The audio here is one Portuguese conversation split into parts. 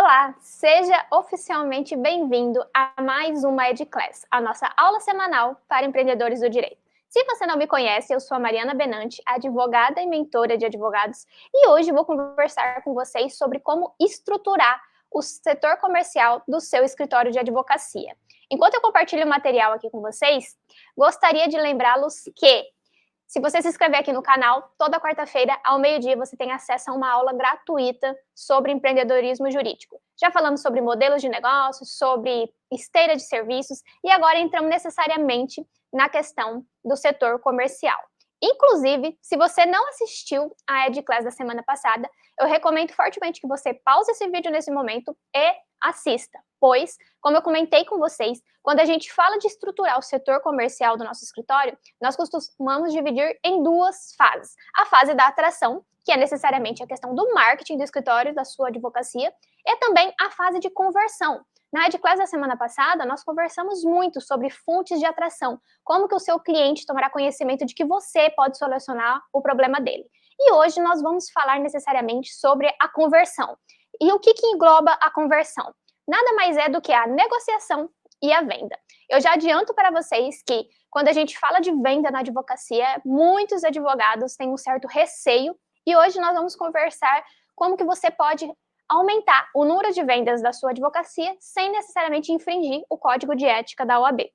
Olá, seja oficialmente bem-vindo a mais uma EdClass, a nossa aula semanal para empreendedores do direito. Se você não me conhece, eu sou a Mariana Benanti, advogada e mentora de advogados, e hoje vou conversar com vocês sobre como estruturar o setor comercial do seu escritório de advocacia. Enquanto eu compartilho o material aqui com vocês, gostaria de lembrá-los que se você se inscrever aqui no canal, toda quarta-feira, ao meio-dia, você tem acesso a uma aula gratuita sobre empreendedorismo jurídico. Já falamos sobre modelos de negócios, sobre esteira de serviços, e agora entramos necessariamente na questão do setor comercial. Inclusive, se você não assistiu a EdClass da semana passada, eu recomendo fortemente que você pause esse vídeo nesse momento e assista, pois, como eu comentei com vocês, quando a gente fala de estruturar o setor comercial do nosso escritório, nós costumamos dividir em duas fases. A fase da atração, que é necessariamente a questão do marketing do escritório, da sua advocacia, e também a fase de conversão. Na EdClass da semana passada, nós conversamos muito sobre fontes de atração, como que o seu cliente tomará conhecimento de que você pode solucionar o problema dele. E hoje nós vamos falar necessariamente sobre a conversão. E o que engloba a conversão? Nada mais é do que a negociação e a venda. Eu já adianto para vocês que, quando a gente fala de venda na advocacia, muitos advogados têm um certo receio, e hoje nós vamos conversar como que você pode aumentar o número de vendas da sua advocacia sem necessariamente infringir o código de ética da OAB.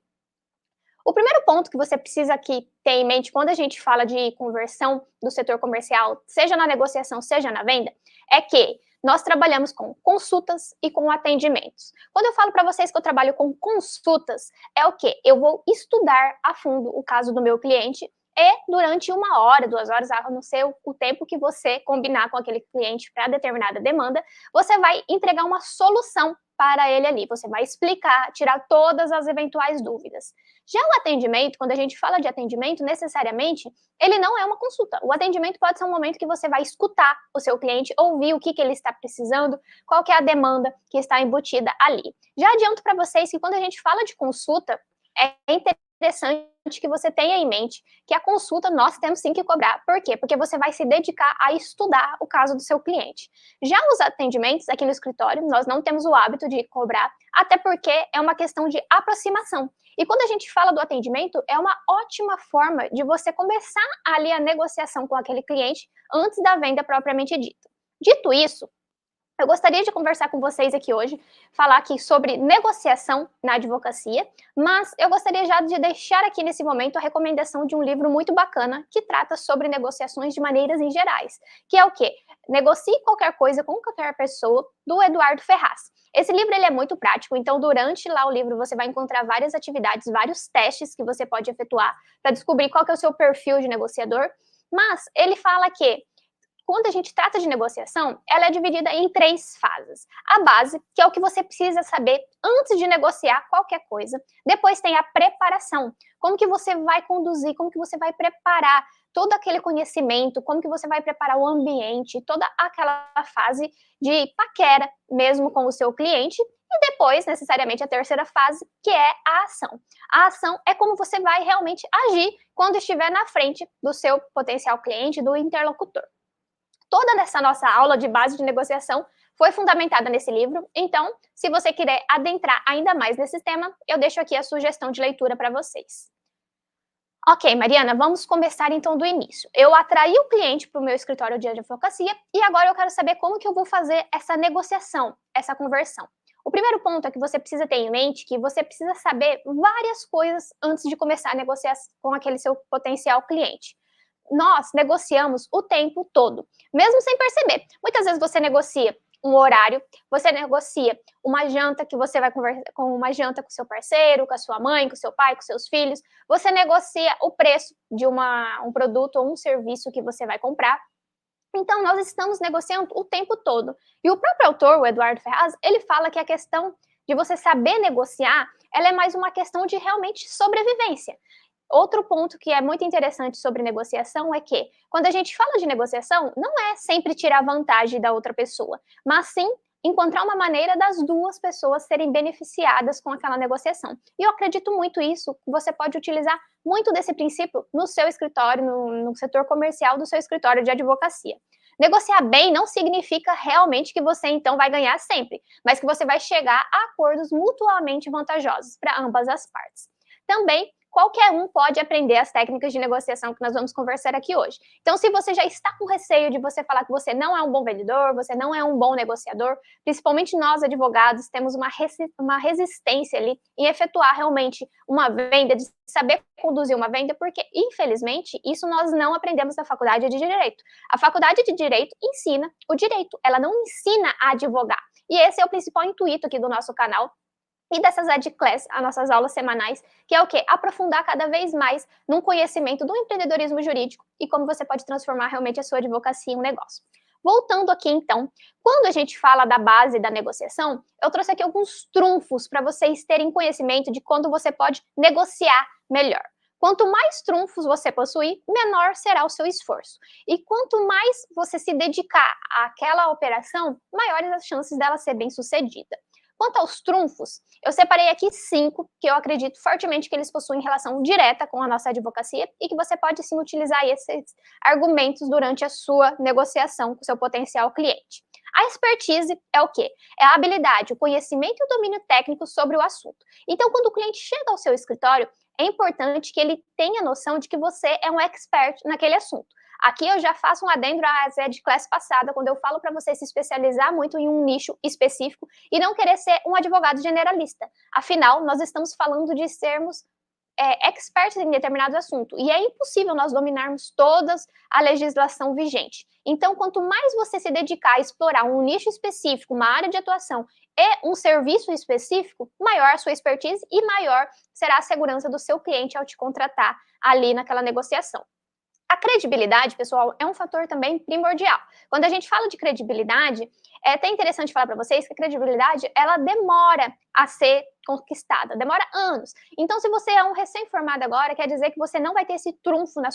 O primeiro ponto que você precisa aqui ter em mente quando a gente fala de conversão do setor comercial, seja na negociação, seja na venda, é que nós trabalhamos com consultas e com atendimentos. Quando eu falo para vocês que eu trabalho com consultas, é o quê? Eu vou estudar a fundo o caso do meu cliente e durante 1 hora, 2 horas, a não ser o tempo que você combinar com aquele cliente para determinada demanda, você vai entregar uma solução para ele ali. Você vai explicar, tirar todas as eventuais dúvidas. Já o atendimento, quando a gente fala de atendimento, necessariamente, ele não é uma consulta. O atendimento pode ser um momento que você vai escutar o seu cliente, ouvir o que ele está precisando, qual que é a demanda que está embutida ali. Já adianto para vocês que quando a gente fala de consulta, é interessante que você tenha em mente que a consulta nós temos sim que cobrar. Por quê? Porque você vai se dedicar a estudar o caso do seu cliente. Já os atendimentos aqui no escritório, nós não temos o hábito de cobrar, até porque é uma questão de aproximação. E quando a gente fala do atendimento, é uma ótima forma de você começar ali a negociação com aquele cliente antes da venda propriamente dita. Dito isso, eu gostaria de conversar com vocês aqui hoje, falar aqui sobre negociação na advocacia, mas eu gostaria já de deixar aqui nesse momento a recomendação de um livro muito bacana que trata sobre negociações de maneiras em gerais, que é o quê? Negocie qualquer coisa com qualquer pessoa, do Eduardo Ferraz. Esse livro ele é muito prático, então durante lá o livro você vai encontrar várias atividades, vários testes que você pode efetuar para descobrir qual que é o seu perfil de negociador, mas ele fala que quando a gente trata de negociação, ela é dividida em 3 fases. A base, que é o que você precisa saber antes de negociar qualquer coisa. Depois tem a preparação. Como que você vai conduzir, como que você vai preparar todo aquele conhecimento, como que você vai preparar o ambiente, toda aquela fase de paquera mesmo com o seu cliente. E depois, necessariamente, a terceira fase, que é a ação. A ação é como você vai realmente agir quando estiver na frente do seu potencial cliente, do interlocutor. Toda essa nossa aula de base de negociação foi fundamentada nesse livro, então, se você quiser adentrar ainda mais nesse tema, eu deixo aqui a sugestão de leitura para vocês. Ok, Mariana, vamos começar então do início. Eu atraí o cliente para o meu escritório de advocacia e agora eu quero saber como que eu vou fazer essa negociação, essa conversão. O primeiro ponto é que você precisa ter em mente que você precisa saber várias coisas antes de começar a negociar com aquele seu potencial cliente. Nós negociamos o tempo todo, mesmo sem perceber. Muitas vezes você negocia um horário, você negocia uma janta que você vai conversar com uma janta com seu parceiro, com a sua mãe, com seu pai, com seus filhos. Você negocia o preço de um produto ou um serviço que você vai comprar. Então, nós estamos negociando o tempo todo. E o próprio autor, o Eduardo Ferraz, ele fala que a questão de você saber negociar, ela é mais uma questão de realmente sobrevivência. Outro ponto que é muito interessante sobre negociação é que, quando a gente fala de negociação, não é sempre tirar vantagem da outra pessoa, mas sim encontrar uma maneira das duas pessoas serem beneficiadas com aquela negociação. E eu acredito muito isso, você pode utilizar muito desse princípio no seu escritório, no setor comercial do seu escritório de advocacia. Negociar bem não significa realmente que você então vai ganhar sempre, mas que você vai chegar a acordos mutuamente vantajosos para ambas as partes. Também, qualquer um pode aprender as técnicas de negociação que nós vamos conversar aqui hoje. Então, se você já está com receio de você falar que você não é um bom vendedor, você não é um bom negociador, principalmente nós advogados temos uma resistência ali em efetuar realmente uma venda, de saber conduzir uma venda, porque, infelizmente, isso nós não aprendemos na faculdade de Direito. A faculdade de Direito ensina o direito, ela não ensina a advogar. E esse é o principal intuito aqui do nosso canal, e dessas EdClass, as nossas aulas semanais, que é o quê? Aprofundar cada vez mais num conhecimento do empreendedorismo jurídico e como você pode transformar realmente a sua advocacia em um negócio. Voltando aqui, então, quando a gente fala da base da negociação, eu trouxe aqui alguns trunfos para vocês terem conhecimento de quando você pode negociar melhor. Quanto mais trunfos você possuir, menor será o seu esforço. E quanto mais você se dedicar àquela operação, maiores as chances dela ser bem sucedida. Quanto aos trunfos, eu separei aqui 5 que eu acredito fortemente que eles possuem relação direta com a nossa advocacia e que você pode sim utilizar esses argumentos durante a sua negociação com o seu potencial cliente. A expertise é o quê? É a habilidade, o conhecimento e o domínio técnico sobre o assunto. Então, quando o cliente chega ao seu escritório, é importante que ele tenha noção de que você é um expert naquele assunto. Aqui eu já faço um adendo à EdClass passada, quando eu falo para você se especializar muito em um nicho específico e não querer ser um advogado generalista. Afinal, nós estamos falando de sermos experts em determinado assunto, e é impossível nós dominarmos toda a legislação vigente. Então, quanto mais você se dedicar a explorar um nicho específico, uma área de atuação e um serviço específico, maior a sua expertise e maior será a segurança do seu cliente ao te contratar ali naquela negociação. A credibilidade, pessoal, é um fator também primordial. Quando a gente fala de credibilidade, é até interessante falar para vocês que a credibilidade, ela demora a ser conquistada, demora anos. Então, se você é um recém-formado agora, quer dizer que você não vai ter esse trunfo na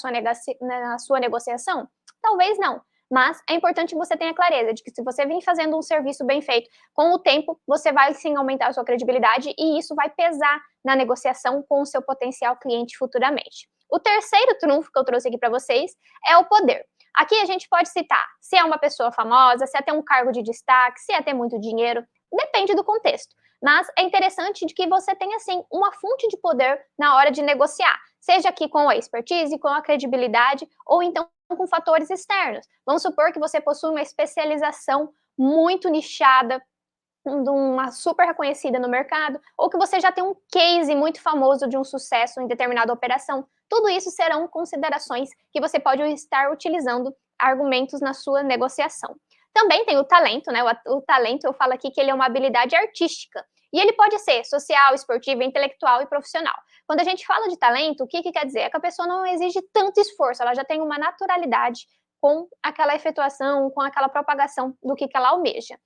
sua negociação? Talvez não. Mas é importante que você tenha clareza de que se você vem fazendo um serviço bem feito, com o tempo, você vai sim aumentar a sua credibilidade e isso vai pesar na negociação com o seu potencial cliente futuramente. O terceiro trunfo que eu trouxe aqui para vocês é o poder. Aqui a gente pode citar se é uma pessoa famosa, se é ter um cargo de destaque, se é ter muito dinheiro, depende do contexto. Mas é interessante de que você tenha, assim, uma fonte de poder na hora de negociar, seja aqui com a expertise, com a credibilidade, ou então com fatores externos. Vamos supor que você possui uma especialização muito nichada, de uma super reconhecida no mercado, ou que você já tem um case muito famoso de um sucesso em determinada operação. Tudo isso serão considerações que você pode estar utilizando argumentos na sua negociação. Também tem o talento, né? O talento, eu falo aqui que ele é uma habilidade artística. E ele pode ser social, esportiva, intelectual e profissional. Quando a gente fala de talento, o que quer dizer? É que a pessoa não exige tanto esforço, ela já tem uma naturalidade com aquela efetuação, com aquela propagação do que ela almeja.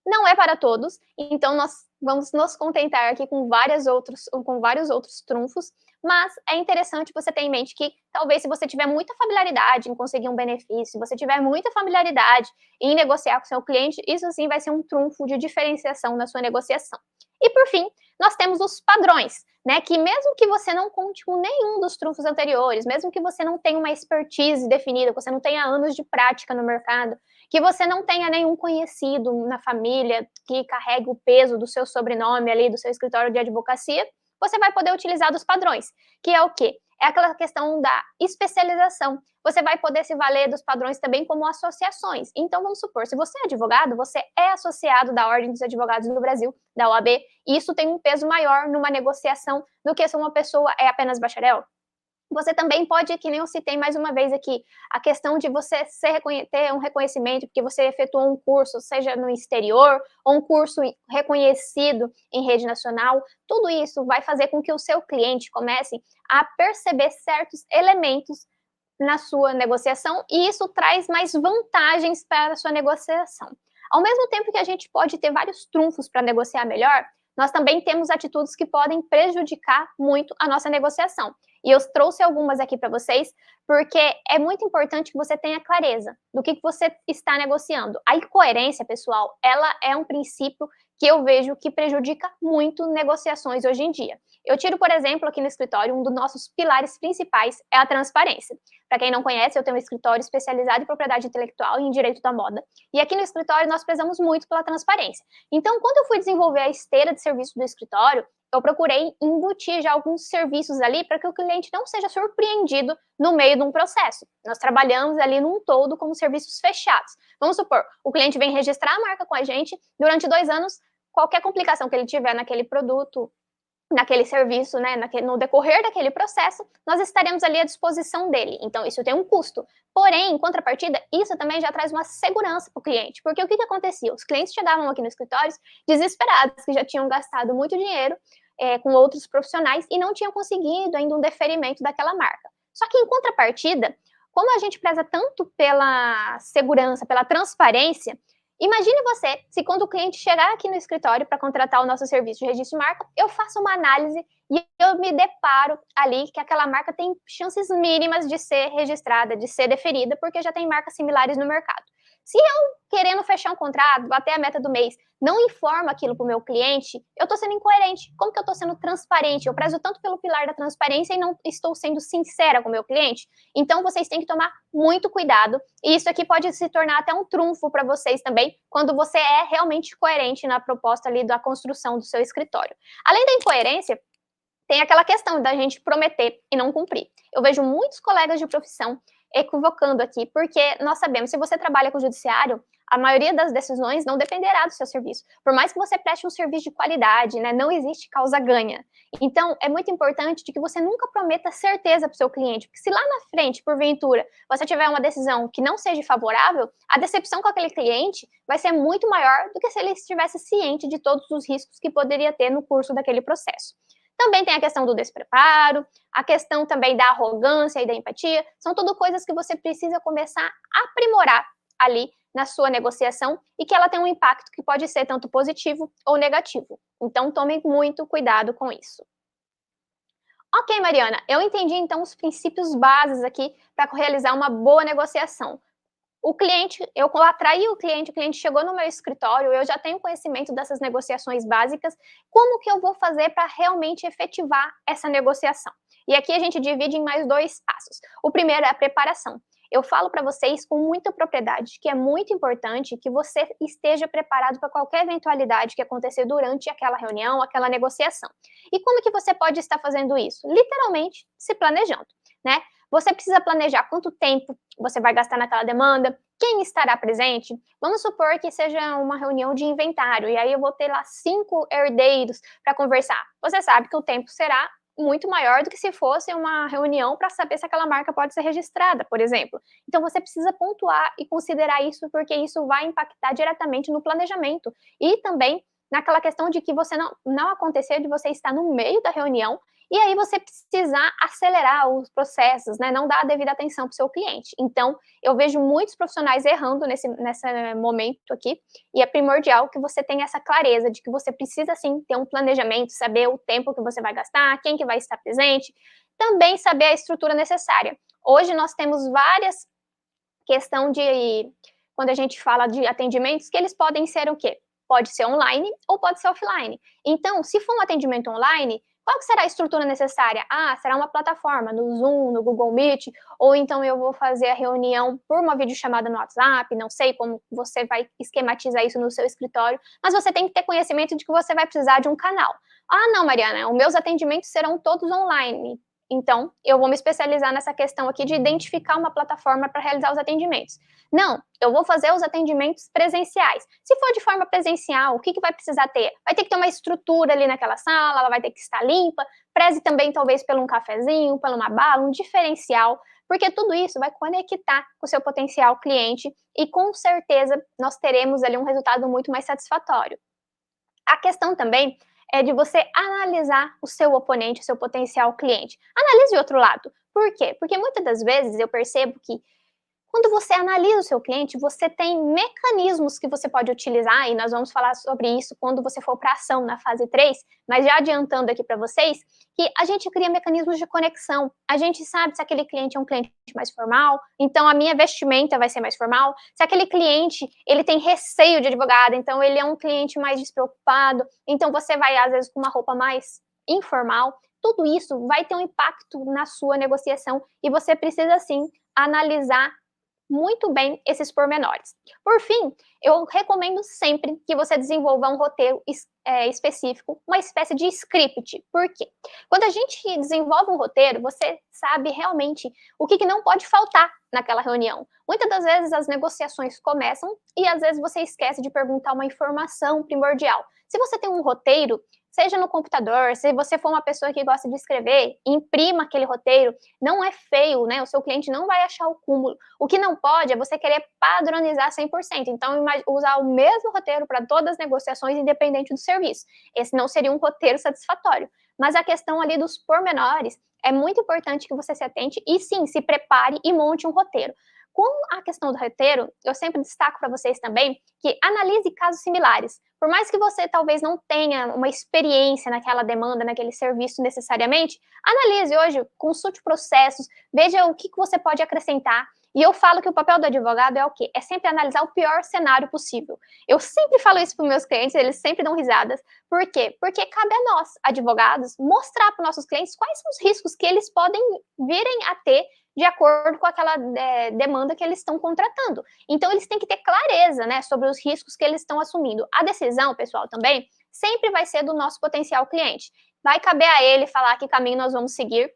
Não é para todos, então nós vamos nos contentar aqui com vários outros trunfos, mas é interessante você ter em mente que talvez se você tiver muita familiaridade em conseguir um benefício, se você tiver muita familiaridade em negociar com seu cliente, isso sim vai ser um trunfo de diferenciação na sua negociação. E por fim, nós temos os padrões, né? Que mesmo que você não conte com nenhum dos trunfos anteriores, mesmo que você não tenha uma expertise definida, que você não tenha anos de prática no mercado, que você não tenha nenhum conhecido na família que carregue o peso do seu sobrenome ali, do seu escritório de advocacia, você vai poder utilizar dos padrões, que é o quê? É aquela questão da especialização. Você vai poder se valer dos padrões também como associações. Então, vamos supor, se você é advogado, você é associado da Ordem dos Advogados do Brasil, da OAB, e isso tem um peso maior numa negociação do que se uma pessoa é apenas bacharel. Você também pode, que nem eu citei mais uma vez aqui, a questão de você ter um reconhecimento, porque você efetuou um curso, seja no exterior, ou um curso reconhecido em rede nacional, tudo isso vai fazer com que o seu cliente comece a perceber certos elementos na sua negociação, e isso traz mais vantagens para a sua negociação. Ao mesmo tempo que a gente pode ter vários trunfos para negociar melhor, nós também temos atitudes que podem prejudicar muito a nossa negociação. E eu trouxe algumas aqui para vocês, porque é muito importante que você tenha clareza do que você está negociando. A incoerência, pessoal, ela é um princípio que eu vejo que prejudica muito negociações hoje em dia. Eu tiro, por exemplo, aqui no escritório, um dos nossos pilares principais é a transparência. Para quem não conhece, eu tenho um escritório especializado em propriedade intelectual e em direito da moda. E aqui no escritório nós prezamos muito pela transparência. Então, quando eu fui desenvolver a esteira de serviço do escritório, eu procurei embutir já alguns serviços ali para que o cliente não seja surpreendido no meio de um processo. Nós trabalhamos ali num todo como serviços fechados. Vamos supor, o cliente vem registrar a marca com a gente, durante 2 anos, qualquer complicação que ele tiver naquele produto, naquele serviço, né, no decorrer daquele processo, nós estaremos ali à disposição dele. Então, isso tem um custo. Porém, em contrapartida, isso também já traz uma segurança para o cliente. Porque o que acontecia? Os clientes chegavam aqui no escritório desesperados, que já tinham gastado muito dinheiro com outros profissionais e não tinham conseguido ainda um deferimento daquela marca. Só que, em contrapartida, como a gente preza tanto pela segurança, pela transparência, imagine você, se quando o cliente chegar aqui no escritório para contratar o nosso serviço de registro de marca, eu faço uma análise e eu me deparo ali que aquela marca tem chances mínimas de ser registrada, de ser deferida, porque já tem marcas similares no mercado. Se eu, querendo fechar um contrato, bater a meta do mês, não informo aquilo para o meu cliente, eu estou sendo incoerente. Como que eu estou sendo transparente? Eu prezo tanto pelo pilar da transparência e não estou sendo sincera com o meu cliente? Então, vocês têm que tomar muito cuidado. E isso aqui pode se tornar até um trunfo para vocês também, quando você é realmente coerente na proposta ali da construção do seu escritório. Além da incoerência, tem aquela questão da gente prometer e não cumprir. Eu vejo muitos colegas de profissão equivocando aqui, porque nós sabemos, se você trabalha com o judiciário, a maioria das decisões não dependerá do seu serviço. Por mais que você preste um serviço de qualidade, né, não existe causa ganha. Então, é muito importante de que você nunca prometa certeza para o seu cliente, porque se lá na frente, porventura, você tiver uma decisão que não seja favorável, a decepção com aquele cliente vai ser muito maior do que se ele estivesse ciente de todos os riscos que poderia ter no curso daquele processo. Também tem a questão do despreparo, a questão também da arrogância e da empatia, são tudo coisas que você precisa começar a aprimorar ali na sua negociação e que ela tem um impacto que pode ser tanto positivo ou negativo. Então, tomem muito cuidado com isso. Ok, Mariana, eu entendi então os princípios básicos aqui para realizar uma boa negociação. O cliente, eu atraí o cliente chegou no meu escritório, eu já tenho conhecimento dessas negociações básicas, como que eu vou fazer para realmente efetivar essa negociação? E aqui a gente divide em mais 2 passos. O primeiro é a preparação. Eu falo para vocês com muita propriedade que é muito importante que você esteja preparado para qualquer eventualidade que acontecer durante aquela reunião, aquela negociação. E como que você pode estar fazendo isso? Literalmente se planejando, né? Você precisa planejar quanto tempo você vai gastar naquela demanda, quem estará presente. Vamos supor que seja uma reunião de inventário, e aí eu vou ter lá 5 herdeiros para conversar. Você sabe que o tempo será muito maior do que se fosse uma reunião para saber se aquela marca pode ser registrada, por exemplo. Então você precisa pontuar e considerar isso, porque isso vai impactar diretamente no planejamento e também naquela questão de que você não acontecer de você estar no meio da reunião e aí você precisar acelerar os processos, né? Não dar a devida atenção para o seu cliente. Então, eu vejo muitos profissionais errando nesse momento aqui, e é primordial que você tenha essa clareza de que você precisa, sim, ter um planejamento, saber o tempo que você vai gastar, quem que vai estar presente, também saber a estrutura necessária. Hoje nós temos várias questões de, quando a gente fala de atendimentos, que eles podem ser o quê? Pode ser online ou pode ser offline. Então, se for um atendimento online, qual que será a estrutura necessária? Ah, será uma plataforma, no Zoom, no Google Meet, ou então eu vou fazer a reunião por uma videochamada no WhatsApp, não sei como você vai esquematizar isso no seu escritório, mas você tem que ter conhecimento de que você vai precisar de um canal. Ah, não, Mariana, os meus atendimentos serão todos online. Então, eu vou me especializar nessa questão aqui de identificar uma plataforma para realizar os atendimentos. Não, eu vou fazer os atendimentos presenciais. Se for de forma presencial, o que vai precisar ter? Vai ter que ter uma estrutura ali naquela sala, ela vai ter que estar limpa, preze também talvez por um cafezinho, por uma bala, um diferencial, porque tudo isso vai conectar com o seu potencial cliente e com certeza nós teremos ali um resultado muito mais satisfatório. A questão também é de você analisar o seu oponente, o seu potencial cliente. Analise o outro lado. Por quê? Porque muitas das vezes eu percebo que quando você analisa o seu cliente, você tem mecanismos que você pode utilizar, e nós vamos falar sobre isso quando você for para ação na fase 3, mas já adiantando aqui para vocês, que a gente cria mecanismos de conexão. A gente sabe se aquele cliente é um cliente mais formal, então a minha vestimenta vai ser mais formal. Se aquele cliente, ele tem receio de advogado, então ele é um cliente mais despreocupado, então você vai, às vezes, com uma roupa mais informal, tudo isso vai ter um impacto na sua negociação e você precisa sim analisar muito bem esses pormenores. Por fim, eu recomendo sempre que você desenvolva um roteiro específico, uma espécie de script. Por quê? Quando a gente desenvolve um roteiro, você sabe realmente o que não pode faltar naquela reunião. Muitas das vezes as negociações começam e às vezes você esquece de perguntar uma informação primordial. Se você tem um roteiro, seja no computador, se você for uma pessoa que gosta de escrever, imprima aquele roteiro, não é feio, né? O seu cliente não vai achar o cúmulo. O que não pode é você querer padronizar 100%. Então, usar o mesmo roteiro para todas as negociações, independente do serviço. Esse não seria um roteiro satisfatório. Mas a questão ali dos pormenores é muito importante que você se atente e sim, se prepare e monte um roteiro. Com a questão do roteiro, eu sempre destaco para vocês também que analise casos similares. Por mais que você talvez não tenha uma experiência naquela demanda, naquele serviço necessariamente, analise hoje, consulte processos, veja o que você pode acrescentar. E eu falo que o papel do advogado é o quê? É sempre analisar o pior cenário possível. Eu sempre falo isso para os meus clientes, eles sempre dão risadas. Por quê? Porque cabe a nós, advogados, mostrar para os nossos clientes quais são os riscos que eles podem virem a ter de acordo com aquela demanda que eles estão contratando. Então, eles têm que ter clareza, né, sobre os riscos que eles estão assumindo. A decisão, pessoal, também, sempre vai ser do nosso potencial cliente. Vai caber a ele falar que caminho nós vamos seguir,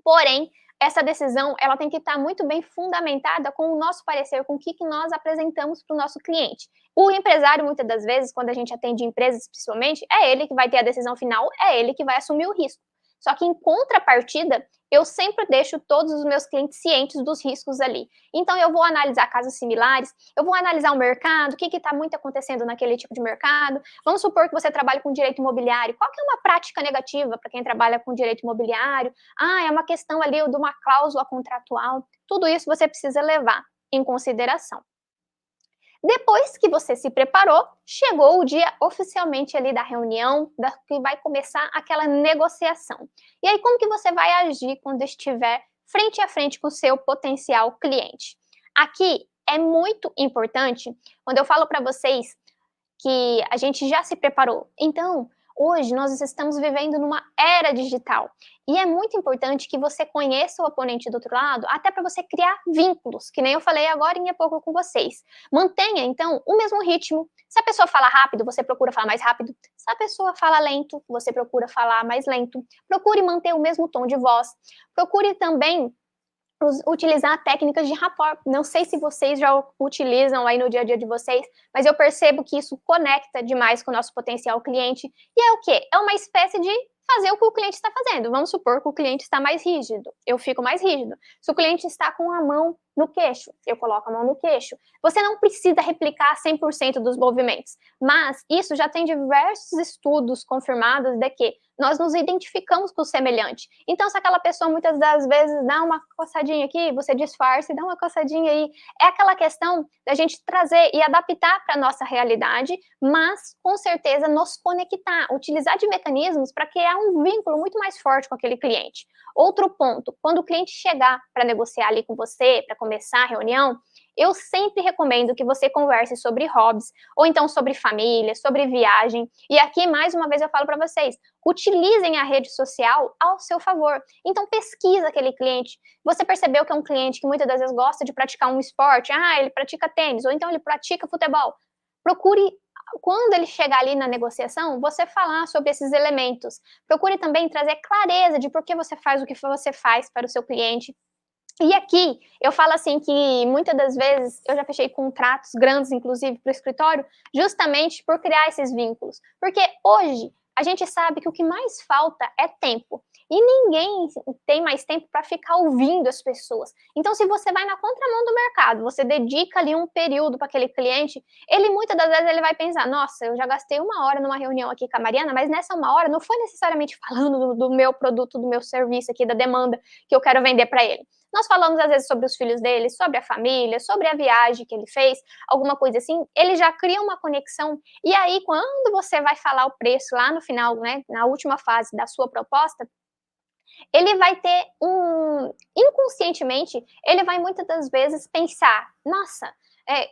porém, essa decisão, ela tem que estar muito bem fundamentada com o nosso parecer, com o que nós apresentamos para o nosso cliente. O empresário, muitas das vezes, quando a gente atende empresas, principalmente, é ele que vai ter a decisão final, é ele que vai assumir o risco. Só que, em contrapartida, eu sempre deixo todos os meus clientes cientes dos riscos ali. Então, eu vou analisar casos similares, eu vou analisar o mercado, o que está muito acontecendo naquele tipo de mercado. Vamos supor que você trabalha com direito imobiliário. Qual que é uma prática negativa para quem trabalha com direito imobiliário? É uma questão ali de uma cláusula contratual. Tudo isso você precisa levar em consideração. Depois que você se preparou, chegou o dia oficialmente ali da reunião, que vai começar aquela negociação. E aí, como que você vai agir quando estiver frente a frente com o seu potencial cliente? Aqui é muito importante, quando eu falo para vocês que a gente já se preparou. Então, hoje nós estamos vivendo numa era digital e é muito importante que você conheça o oponente do outro lado, até para você criar vínculos, que nem eu falei agora em pouco com vocês. Mantenha, então, o mesmo ritmo. Se a pessoa fala rápido, você procura falar mais rápido. Se a pessoa fala lento, você procura falar mais lento. Procure manter o mesmo tom de voz. Procure também utilizar técnicas de rapport. Não sei se vocês já utilizam aí no dia a dia de vocês, mas eu percebo que isso conecta demais com o nosso potencial cliente. E é o quê? É uma espécie de fazer o que o cliente está fazendo. Vamos supor que o cliente está mais rígido, eu fico mais rígido. Se o cliente está com a mão no queixo, eu coloco a mão no queixo. Você não precisa replicar 100% dos movimentos, mas isso já tem diversos estudos confirmados de que nós nos identificamos com o semelhante. Então, se aquela pessoa muitas das vezes dá uma coçadinha aqui, você disfarça e dá uma coçadinha aí. É aquela questão da gente trazer e adaptar para a nossa realidade, mas com certeza nos conectar, utilizar de mecanismos para criar um vínculo muito mais forte com aquele cliente. Outro ponto, quando o cliente chegar para negociar ali com você, para começar a reunião, eu sempre recomendo que você converse sobre hobbies, ou então sobre família, sobre viagem. E aqui, mais uma vez, eu falo para vocês, utilizem a rede social ao seu favor. Então, pesquisa aquele cliente. Você percebeu que é um cliente que muitas das vezes gosta de praticar um esporte? Ele pratica tênis, ou então ele pratica futebol. Procure, quando ele chegar ali na negociação, você falar sobre esses elementos. Procure também trazer clareza de por que você faz o que você faz para o seu cliente. E aqui, eu falo assim que muitas das vezes eu já fechei contratos grandes, inclusive, para o escritório, justamente por criar esses vínculos. Porque hoje a gente sabe que o que mais falta é tempo. E ninguém tem mais tempo para ficar ouvindo as pessoas. Então, se você vai na contramão do mercado, você dedica ali um período para aquele cliente, ele muitas das vezes ele vai pensar, nossa, eu já gastei 1 hora numa reunião aqui com a Mariana, mas nessa 1 hora não foi necessariamente falando do meu produto, do meu serviço aqui, da demanda que eu quero vender para ele. Nós falamos, às vezes, sobre os filhos dele, sobre a família, sobre a viagem que ele fez, alguma coisa assim. Ele já cria uma conexão. E aí, quando você vai falar o preço lá no final, né, na última fase da sua proposta, ele vai ter inconscientemente, ele vai muitas das vezes pensar, nossa,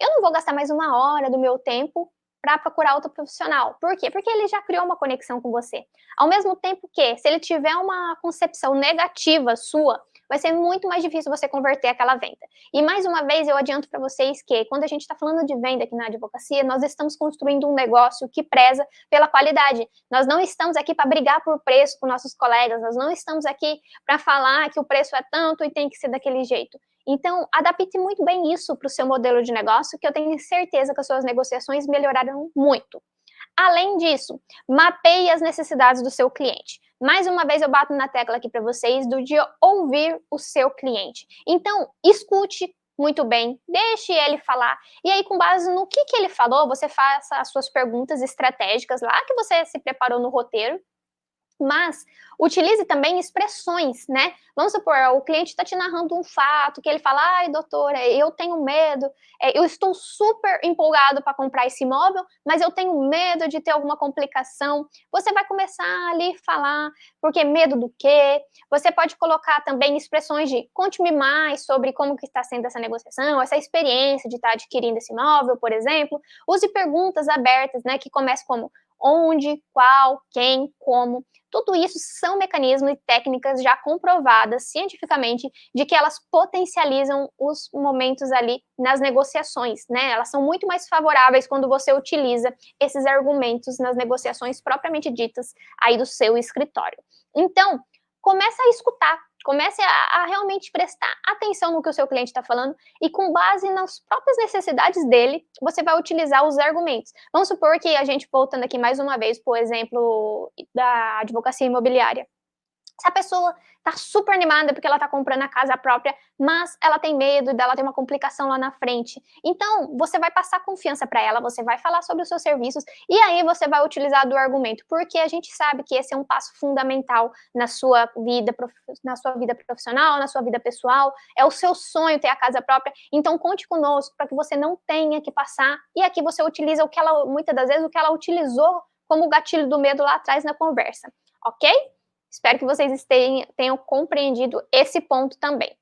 eu não vou gastar mais 1 hora do meu tempo para procurar outro profissional. Por quê? Porque ele já criou uma conexão com você. Ao mesmo tempo que, se ele tiver uma concepção negativa sua, vai ser muito mais difícil você converter aquela venda. E mais uma vez eu adianto para vocês que quando a gente está falando de venda aqui na advocacia, nós estamos construindo um negócio que preza pela qualidade. Nós não estamos aqui para brigar por preço com nossos colegas, nós não estamos aqui para falar que o preço é tanto e tem que ser daquele jeito. Então, adapte muito bem isso para o seu modelo de negócio, que eu tenho certeza que as suas negociações melhorarão muito. Além disso, mapeie as necessidades do seu cliente. Mais uma vez eu bato na tecla aqui para vocês do de ouvir o seu cliente. Então, escute muito bem, deixe ele falar. E aí, com base no que ele falou, você faça as suas perguntas estratégicas lá que você se preparou no roteiro. Mas utilize também expressões, né? Vamos supor, o cliente está te narrando um fato, que ele fala, ai, doutora, eu tenho medo, eu estou super empolgado para comprar esse imóvel, mas eu tenho medo de ter alguma complicação. Você vai começar ali a falar, porque medo do quê? Você pode colocar também expressões de conte-me mais sobre como que está sendo essa negociação, essa experiência de estar adquirindo esse imóvel, por exemplo. Use perguntas abertas, né, que comecem como onde, qual, quem, como. Tudo isso são mecanismos e técnicas já comprovadas cientificamente de que elas potencializam os momentos ali nas negociações, né? Elas são muito mais favoráveis quando você utiliza esses argumentos nas negociações propriamente ditas aí do seu escritório. Então, comece a escutar, comece a realmente prestar atenção no que o seu cliente está falando e com base nas próprias necessidades dele, você vai utilizar os argumentos. Vamos supor que a gente, voltando aqui mais uma vez, por exemplo, da advocacia imobiliária. Se a pessoa está super animada porque ela está comprando a casa própria, mas ela tem medo dela ter uma complicação lá na frente. Então, você vai passar confiança para ela, você vai falar sobre os seus serviços e aí você vai utilizar do argumento, porque a gente sabe que esse é um passo fundamental na sua vida profissional, na sua vida pessoal, é o seu sonho ter a casa própria. Então, conte conosco para que você não tenha que passar. E aqui você utiliza o que ela, muitas das vezes, o que ela utilizou como gatilho do medo lá atrás na conversa, ok? Espero que vocês tenham compreendido esse ponto também.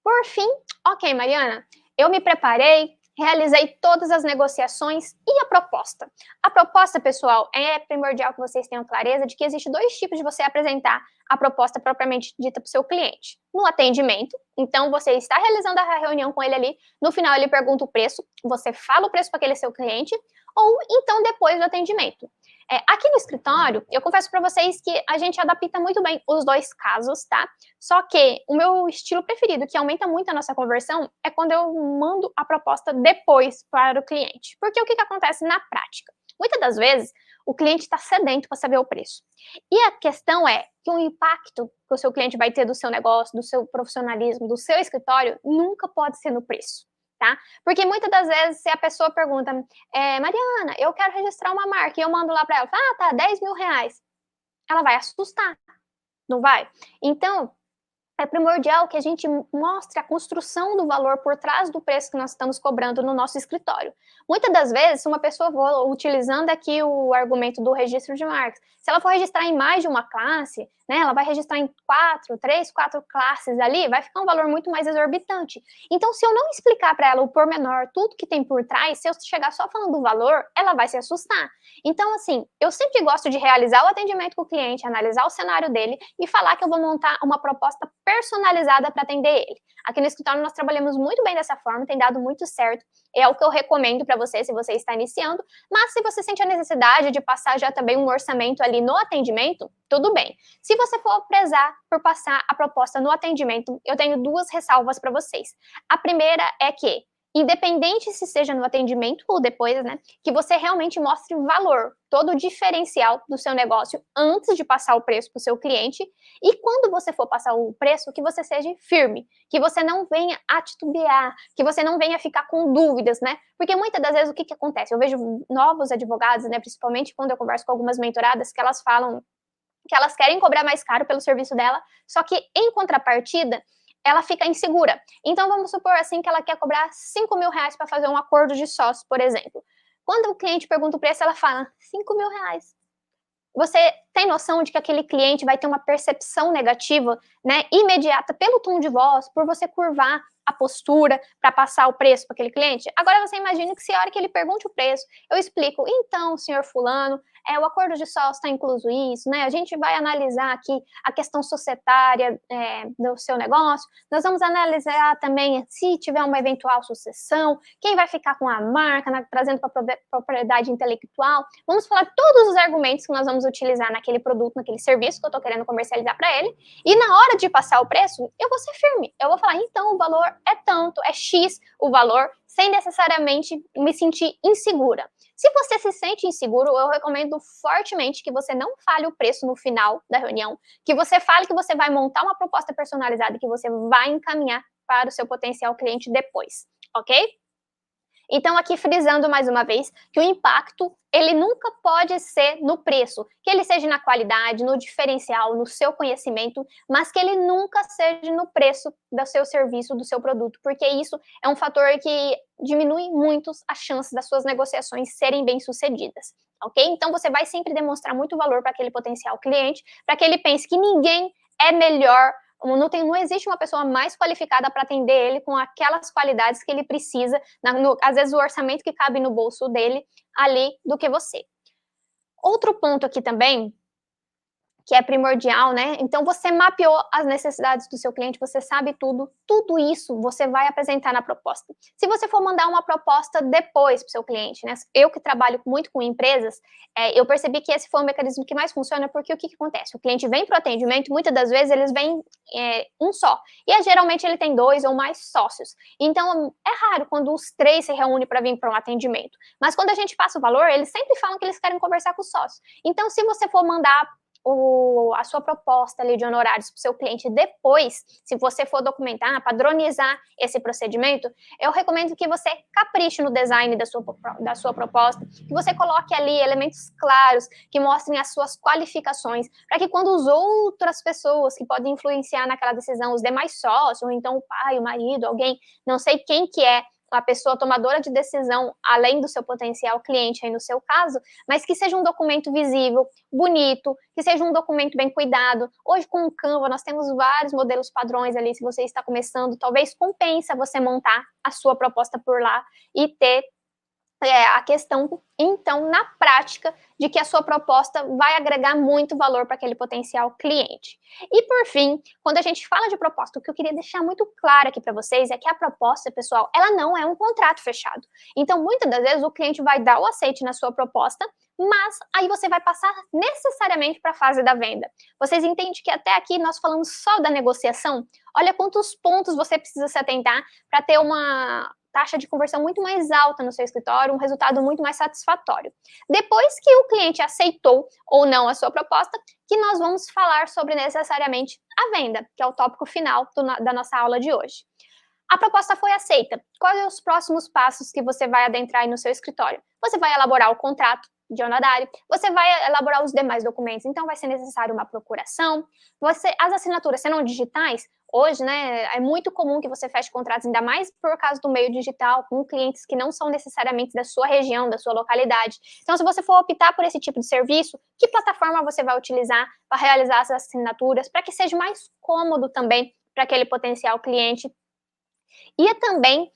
Por fim, ok, Mariana, eu me preparei, realizei todas as negociações e a proposta. A proposta, pessoal, é primordial que vocês tenham clareza de que existe dois tipos de você apresentar a proposta propriamente dita para o seu cliente. No atendimento, então você está realizando a reunião com ele ali, no final ele pergunta o preço, você fala o preço para aquele seu cliente, ou então depois do atendimento. Aqui no escritório, eu confesso para vocês que a gente adapta muito bem os dois casos, tá? Só que o meu estilo preferido, que aumenta muito a nossa conversão, é quando eu mando a proposta depois para o cliente. Porque o que acontece na prática? Muitas das vezes, o cliente está sedento para saber o preço. E a questão é que o impacto que o seu cliente vai ter do seu negócio, do seu profissionalismo, do seu escritório, nunca pode ser no preço. Tá? Porque muitas das vezes, se a pessoa pergunta, Mariana, eu quero registrar uma marca, e eu mando lá para ela, tá, 10 mil reais. Ela vai assustar, não vai? Então, é primordial que a gente mostre a construção do valor por trás do preço que nós estamos cobrando no nosso escritório. Muitas das vezes, se uma pessoa for utilizando aqui o argumento do registro de marcas, se ela for registrar em mais de uma classe, né, ela vai registrar em 4 classes ali, vai ficar um valor muito mais exorbitante. Então, se eu não explicar para ela o pormenor, tudo que tem por trás, se eu chegar só falando do valor, ela vai se assustar. Então, assim, eu sempre gosto de realizar o atendimento com o cliente, analisar o cenário dele e falar que eu vou montar uma proposta personalizada para atender ele. Aqui no escritório nós trabalhamos muito bem dessa forma, tem dado muito certo, é o que eu recomendo para você se você está iniciando, mas se você sente a necessidade de passar já também um orçamento ali no atendimento, tudo bem. Se você for prezar por passar a proposta no atendimento, eu tenho duas ressalvas para vocês. A primeira é que, independente se seja no atendimento ou depois, né, que você realmente mostre o valor, todo o diferencial do seu negócio antes de passar o preço para o seu cliente, e quando você for passar o preço, que você seja firme, que você não venha a titubear, que você não venha ficar com dúvidas, né, porque muitas das vezes o que acontece? Eu vejo novos advogados, né, principalmente quando eu converso com algumas mentoradas, que elas falam que elas querem cobrar mais caro pelo serviço dela, só que em contrapartida, ela fica insegura. Então, vamos supor assim que ela quer cobrar 5 mil reais para fazer um acordo de sócio, por exemplo. Quando o cliente pergunta o preço, ela fala 5 mil reais. Você tem noção de que aquele cliente vai ter uma percepção negativa, né, imediata, pelo tom de voz, por você curvar a postura para passar o preço para aquele cliente? Agora você imagina que se a hora que ele pergunte o preço, eu explico, então, senhor fulano, o acordo de sócio está incluso isso, né? A gente vai analisar aqui a questão societária do seu negócio, nós vamos analisar também se tiver uma eventual sucessão, quem vai ficar com a marca, né, trazendo para a propriedade intelectual. Vamos falar todos os argumentos que nós vamos utilizar naquele produto, naquele serviço que eu estou querendo comercializar para ele, e na hora de passar o preço, eu vou ser firme. Eu vou falar, então, o valor é tanto, é X o valor, sem necessariamente me sentir insegura. Se você se sente inseguro, eu recomendo fortemente que você não fale o preço no final da reunião, que você fale que você vai montar uma proposta personalizada e que você vai encaminhar para o seu potencial cliente depois, ok? Então, aqui frisando mais uma vez que o impacto, ele nunca pode ser no preço, que ele seja na qualidade, no diferencial, no seu conhecimento, mas que ele nunca seja no preço do seu serviço, do seu produto, porque isso é um fator que diminui muito as chances das suas negociações serem bem-sucedidas, ok? Então, você vai sempre demonstrar muito valor para aquele potencial cliente, para que ele pense que ninguém é melhor, não existe uma pessoa mais qualificada para atender ele com aquelas qualidades que ele precisa, às vezes o orçamento que cabe no bolso dele ali, do que você. Outro ponto aqui também, que é primordial, né? Então, você mapeou as necessidades do seu cliente, você sabe tudo isso você vai apresentar na proposta. Se você for mandar uma proposta depois para o seu cliente, né? Eu que trabalho muito com empresas, eu percebi que esse foi o mecanismo que mais funciona, porque o que acontece? O cliente vem para o atendimento, muitas das vezes eles vêm um só, e geralmente ele tem 2 ou mais sócios. Então, é raro quando os 3 se reúnem para vir para um atendimento. Mas quando a gente passa o valor, eles sempre falam que eles querem conversar com o sócio. Então, se você for mandar a sua proposta ali de honorários para o seu cliente depois, se você for documentar, padronizar esse procedimento, eu recomendo que você capriche no design da sua proposta, que você coloque ali elementos claros, que mostrem as suas qualificações, para que quando as outras pessoas que podem influenciar naquela decisão, os demais sócios, ou então o pai, o marido, alguém, não sei quem que é, a pessoa tomadora de decisão, além do seu potencial cliente, aí no seu caso, mas que seja um documento visível, bonito, que seja um documento bem cuidado. Hoje, com o Canva, nós temos vários modelos padrões ali, se você está começando, talvez compensa você montar a sua proposta por lá e ter a questão, então, na prática, de que a sua proposta vai agregar muito valor para aquele potencial cliente. E, por fim, quando a gente fala de proposta, o que eu queria deixar muito claro aqui para vocês é que a proposta, pessoal, ela não é um contrato fechado. Então, muitas das vezes, o cliente vai dar o aceite na sua proposta, mas aí você vai passar necessariamente para a fase da venda. Vocês entendem que até aqui nós falamos só da negociação? Olha quantos pontos você precisa se atentar para ter uma taxa de conversão muito mais alta no seu escritório, um resultado muito mais satisfatório. Depois que o cliente aceitou ou não a sua proposta, que nós vamos falar sobre necessariamente a venda, que é o tópico final da nossa aula de hoje. A proposta foi aceita. Quais são os próximos passos que você vai adentrar aí no seu escritório? Você vai elaborar o contrato de honorário, você vai elaborar os demais documentos, então vai ser necessário uma procuração, as assinaturas serão digitais. Hoje, né, é muito comum que você feche contratos, ainda mais por causa do meio digital, com clientes que não são necessariamente da sua região, da sua localidade. Então, se você for optar por esse tipo de serviço, que plataforma você vai utilizar para realizar as assinaturas, para que seja mais cômodo também para aquele potencial cliente. E também,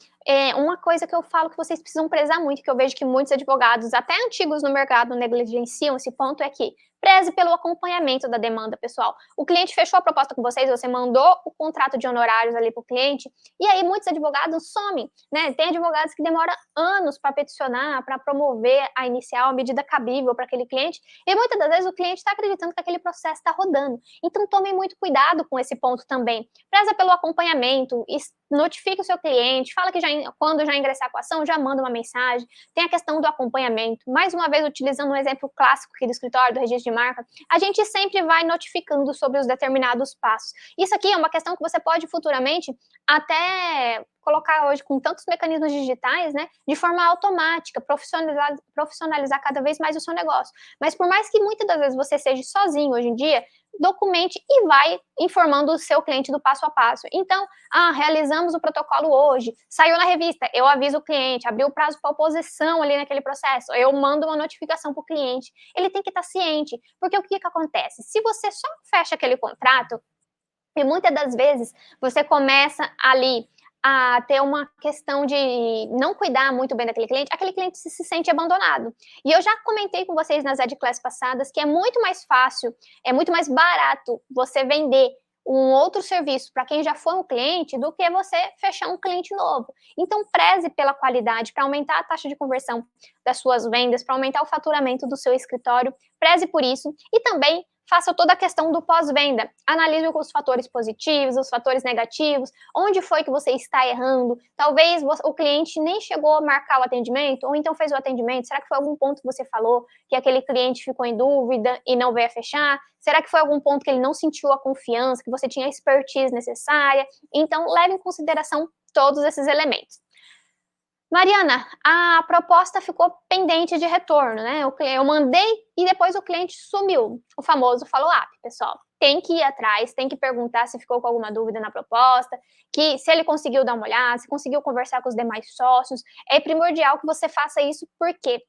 uma coisa que eu falo que vocês precisam prezar muito, que eu vejo que muitos advogados, até antigos no mercado, negligenciam esse ponto, é que preze pelo acompanhamento da demanda, pessoal. O cliente fechou a proposta com vocês, você mandou o contrato de honorários ali para o cliente, e aí muitos advogados somem, né? Tem advogados que demoram anos para peticionar, para promover a inicial, a medida cabível para aquele cliente, e muitas das vezes o cliente está acreditando que aquele processo está rodando. Então, tomem muito cuidado com esse ponto também. Preza pelo acompanhamento, notifique o seu cliente, fala que quando já ingressar com a ação, já manda uma mensagem. Tem a questão do acompanhamento. Mais uma vez, utilizando um exemplo clássico aqui do escritório, do registro de marca, a gente sempre vai notificando sobre os determinados passos. Isso aqui é uma questão que você pode futuramente até colocar hoje com tantos mecanismos digitais, né, de forma automática, profissionalizar cada vez mais o seu negócio. Mas por mais que muitas das vezes você seja sozinho hoje em dia, documente e vai informando o seu cliente do passo a passo. Então, realizamos o protocolo hoje, saiu na revista, eu aviso o cliente, abriu o prazo para oposição ali naquele processo, eu mando uma notificação para o cliente. Ele tem que estar ciente, porque o que acontece? Se você só fecha aquele contrato, e muitas das vezes você começa ali a ter uma questão de não cuidar muito bem daquele cliente, aquele cliente se sente abandonado. E eu já comentei com vocês nas Edclass passadas que é muito mais fácil, é muito mais barato você vender um outro serviço para quem já foi um cliente do que você fechar um cliente novo. Então, preze pela qualidade para aumentar a taxa de conversão das suas vendas, para aumentar o faturamento do seu escritório, preze por isso e também faça toda a questão do pós-venda. Analise os fatores positivos, os fatores negativos, onde foi que você está errando. Talvez o cliente nem chegou a marcar o atendimento, ou então fez o atendimento. Será que foi algum ponto que você falou que aquele cliente ficou em dúvida e não veio a fechar? Será que foi algum ponto que ele não sentiu a confiança, que você tinha a expertise necessária? Então, leve em consideração todos esses elementos. Mariana, a proposta ficou pendente de retorno, né? Eu mandei e depois o cliente sumiu. O famoso follow-up, pessoal. Tem que ir atrás, tem que perguntar se ficou com alguma dúvida na proposta, que se ele conseguiu dar uma olhada, se conseguiu conversar com os demais sócios. É primordial que você faça isso, porque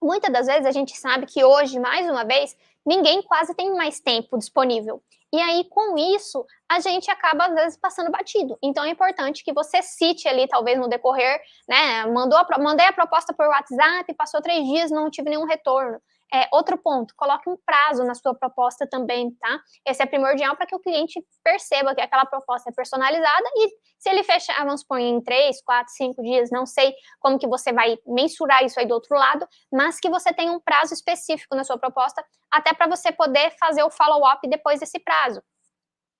muitas das vezes a gente sabe que hoje, mais uma vez, ninguém quase tem mais tempo disponível. E aí, com isso, a gente acaba, às vezes, passando batido. Então, é importante que você cite ali, talvez no decorrer, né? Mandei a proposta por WhatsApp, passou 3 dias, não tive nenhum retorno. Outro ponto, coloque um prazo na sua proposta também, tá? Esse é primordial para que o cliente perceba que aquela proposta é personalizada e se ele fechar, vamos supor, em 3, 4, 5 dias, não sei como que você vai mensurar isso aí do outro lado, mas que você tenha um prazo específico na sua proposta, até para você poder fazer o follow-up depois desse prazo.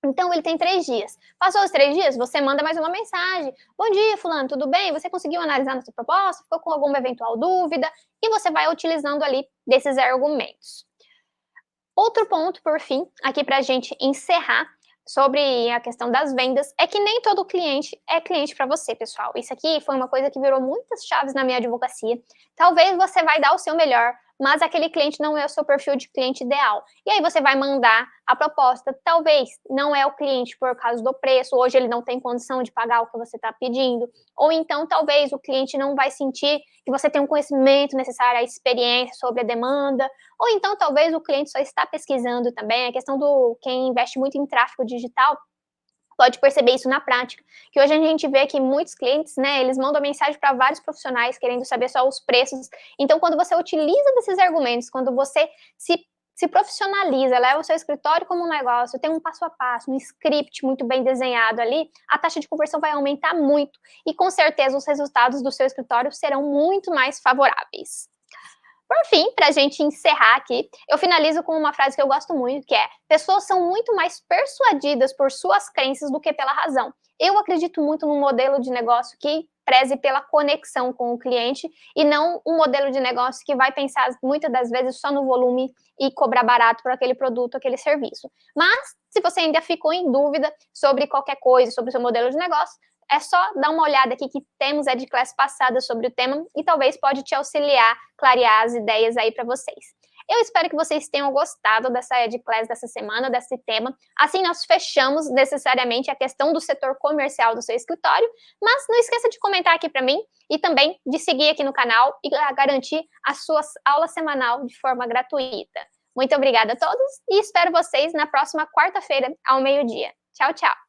Então, ele tem 3 dias. Passou os 3 dias, você manda mais uma mensagem. Bom dia, fulano, tudo bem? Você conseguiu analisar nossa proposta? Ficou com alguma eventual dúvida? E você vai utilizando ali desses argumentos. Outro ponto, por fim, aqui para a gente encerrar, sobre a questão das vendas, é que nem todo cliente é cliente para você, pessoal. Isso aqui foi uma coisa que virou muitas chaves na minha advocacia. Talvez você vai dar o seu melhor, mas aquele cliente não é o seu perfil de cliente ideal. E aí você vai mandar a proposta, talvez não é o cliente por causa do preço, hoje ele não tem condição de pagar o que você está pedindo, ou então talvez o cliente não vai sentir que você tem um conhecimento necessário, a experiência sobre a demanda, ou então talvez o cliente só está pesquisando também, a questão do quem investe muito em tráfego digital, pode perceber isso na prática, que hoje a gente vê que muitos clientes, né, eles mandam mensagem para vários profissionais querendo saber só os preços. Então, quando você utiliza desses argumentos, quando você se profissionaliza, leva o seu escritório como um negócio, tem um passo a passo, um script muito bem desenhado ali, a taxa de conversão vai aumentar muito e com certeza os resultados do seu escritório serão muito mais favoráveis. Por fim, para a gente encerrar aqui, eu finalizo com uma frase que eu gosto muito, que é: pessoas são muito mais persuadidas por suas crenças do que pela razão. Eu acredito muito num modelo de negócio que preze pela conexão com o cliente e não um modelo de negócio que vai pensar muitas das vezes só no volume e cobrar barato por aquele produto, aquele serviço. Mas, se você ainda ficou em dúvida sobre qualquer coisa, sobre o seu modelo de negócio, é só dar uma olhada aqui que temos Edclass passada sobre o tema e talvez pode te auxiliar, clarear as ideias aí para vocês. Eu espero que vocês tenham gostado dessa Edclass dessa semana, desse tema. Assim, nós fechamos necessariamente a questão do setor comercial do seu escritório, mas não esqueça de comentar aqui para mim e também de seguir aqui no canal e garantir a sua aula semanal de forma gratuita. Muito obrigada a todos e espero vocês na próxima quarta-feira, ao meio-dia. Tchau, tchau!